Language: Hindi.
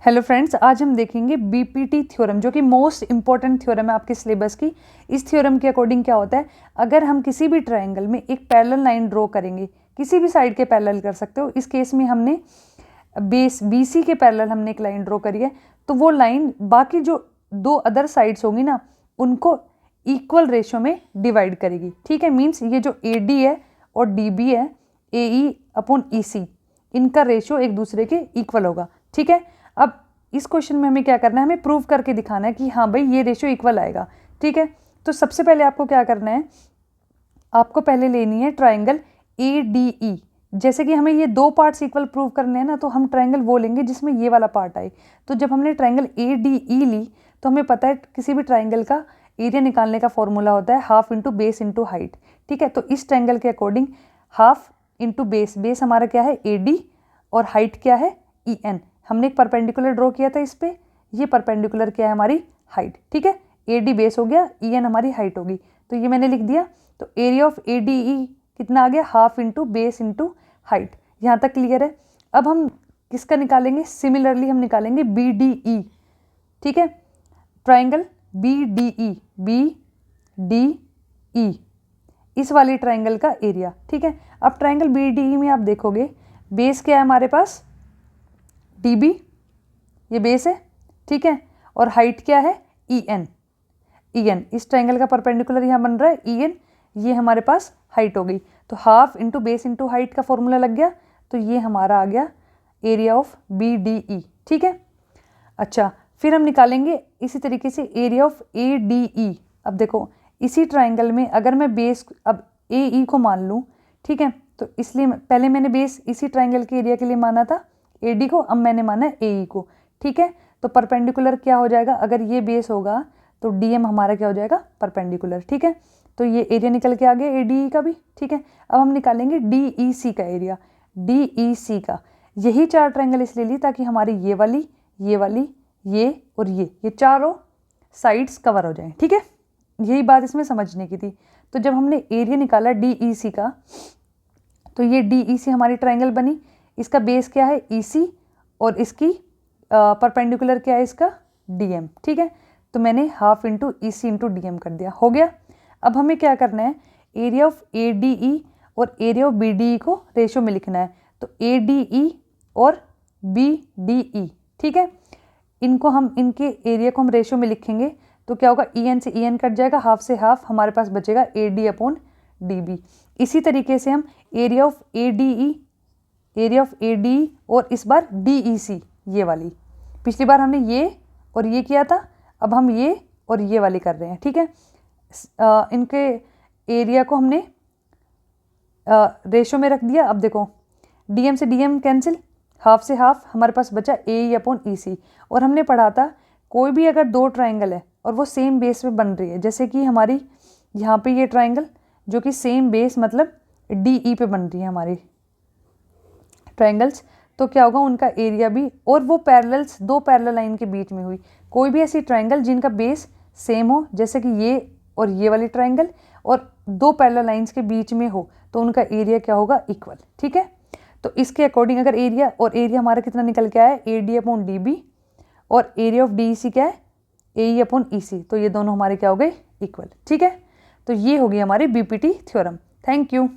हेलो फ्रेंड्स, आज हम देखेंगे बीपीटी थ्योरम, जो कि मोस्ट इंपॉर्टेंट थ्योरम है आपके सिलेबस की। इस थ्योरम के अकॉर्डिंग क्या होता है, अगर हम किसी भी ट्रायंगल में एक पैरेलल लाइन ड्रॉ करेंगे, किसी भी साइड के पैरेलल कर सकते हो। इस केस में हमने बेस बीसी के पैरेलल हमने एक लाइन ड्रॉ करी है, तो वो लाइन बाकी जो दो अदर साइड्स होंगी ना, उनको इक्वल रेशियो में डिवाइड करेगी। ठीक है, मीन्स ये जो ए डी है और डी बी है, ए ई अपॉन ई सी, इनका रेशियो एक दूसरे के इक्वल होगा। ठीक है, अब इस क्वेश्चन में हमें क्या करना है, हमें प्रूव करके दिखाना है कि हाँ भाई ये रेशियो इक्वल आएगा। ठीक है, तो सबसे पहले आपको क्या करना है, आपको पहले लेनी है ट्रायंगल ए डी ई। जैसे कि हमें ये दो पार्ट्स इक्वल प्रूव करने हैं ना, तो हम ट्रायंगल वो लेंगे जिसमें ये वाला पार्ट आए। तो जब हमने ट्रायंगल ए डी ई ली, तो हमें पता है किसी भी ट्रायंगल का एरिया निकालने का फॉर्मूला होता है half into base into height. ठीक है, तो इस ट्रायंगल के according half into base, base हमारा क्या है ए डी और हाइट क्या है ई एन। हमने एक परपेंडिकुलर ड्रॉ किया था इस पे, ये परपेंडिकुलर क्या है हमारी हाइट। ठीक है, ए डी बेस हो गया, ई एन हमारी हाइट होगी, तो ये मैंने लिख दिया। तो एरिया ऑफ ए डी ई कितना आ गया, half into base into height. यहाँ तक क्लियर है। अब हम किसका निकालेंगे, सिमिलरली हम निकालेंगे बी डी ई। ठीक है, triangle B D E, B D E, इस वाली ट्राइंगल का एरिया। ठीक है, अब ट्राइंगल बी डी ई में आप देखोगे बेस क्या है हमारे पास, डी बी, ये बेस है। ठीक है, और हाइट क्या है ई एन, ई एन इस ट्राइंगल का परपेंडिकुलर यहाँ बन रहा है ई एन, ये हमारे पास हाइट हो गई। तो half into base into height का फॉर्मूला लग गया, तो ये हमारा आ गया area of B D E. ठीक है, अच्छा फिर हम निकालेंगे इसी तरीके से area of A D E. अब देखो इसी ट्राइंगल में अगर मैं बेस अब ए ई को मान लूँ, ठीक है, तो इसलिए पहले मैंने बेस इसी ट्राइंगल के एरिया के लिए माना था ए डी को, अब मैंने माना ए ई को। ठीक है, तो परपेंडिकुलर क्या हो जाएगा, अगर ये बेस होगा तो डी एम हमारा क्या हो जाएगा, परपेंडिकुलर। ठीक है, तो ये एरिया निकल के आ गया ए डी ई का भी। ठीक है, अब हम निकालेंगे डी ई सी का एरिया, डी ई सी का। यही चार ट्राइंगल इसलिए ली ताकि हमारी ये वाली, ये वाली, ये और ये चारों साइड्स कवर हो जाएं। ठीक है, यही बात इसमें समझने की थी। तो जब हमने एरिया निकाला डी ई सी का, तो ये डी ई सी हमारी ट्राइंगल बनी। इसका बेस क्या है ई सी और इसकी परपेंडिकुलर क्या है इसका डी एम। ठीक है, तो मैंने half into E C into D M कर दिया, हो गया। अब हमें क्या करना है, area of A D E और area of B D E को रेशो में लिखना है। तो ए डी ई और बी डी ई, ठीक है, इनको हम इनके एरिया को हम रेशो में लिखेंगे, तो क्या होगा ई एन से ई एन कट जाएगा, हाफ से हाफ हमारे पास बचेगा A D upon D B. इसी तरीके से हम area of A D E, area of A D E और इस बार डी ई सी, ये वाली, पिछली बार हमने ये और ये किया था, अब हम ये और ये वाली कर रहे हैं। ठीक है, इनके एरिया को हमने रेशो में रख दिया। अब देखो डी एम से डी एम कैंसिल, हाफ से हाफ हमारे पास बचा ए ई अपॉन ई सी। और हमने पढ़ा था कोई भी अगर दो ट्राइंगल है और वो सेम बेस पे बन रही है, जैसे कि हमारी यहाँ पे ये ट्राइंगल जो कि सेम बेस मतलब डी ई पे बन रही है हमारी ट्राइंगल्स, तो क्या होगा उनका एरिया भी, और वो पैरेलल्स दो पैरेलल लाइन के बीच में हुई। कोई भी ऐसी ट्राइंगल जिनका बेस सेम हो, जैसे कि ये और ये वाली ट्राइंगल, और दो पैरेलल लाइंस के बीच में हो, तो उनका एरिया क्या होगा, इक्वल। ठीक है, तो इसके अकॉर्डिंग अगर एरिया और एरिया हमारा कितना निकल के आया है, A D upon D B, और area of D E C क्या है, ए ई अपॉन ई सी, तो ये दोनों हमारे क्या हो गए, इक्वल। ठीक है, तो ये होगी हमारी बीपीटी थ्योरम। Thank you.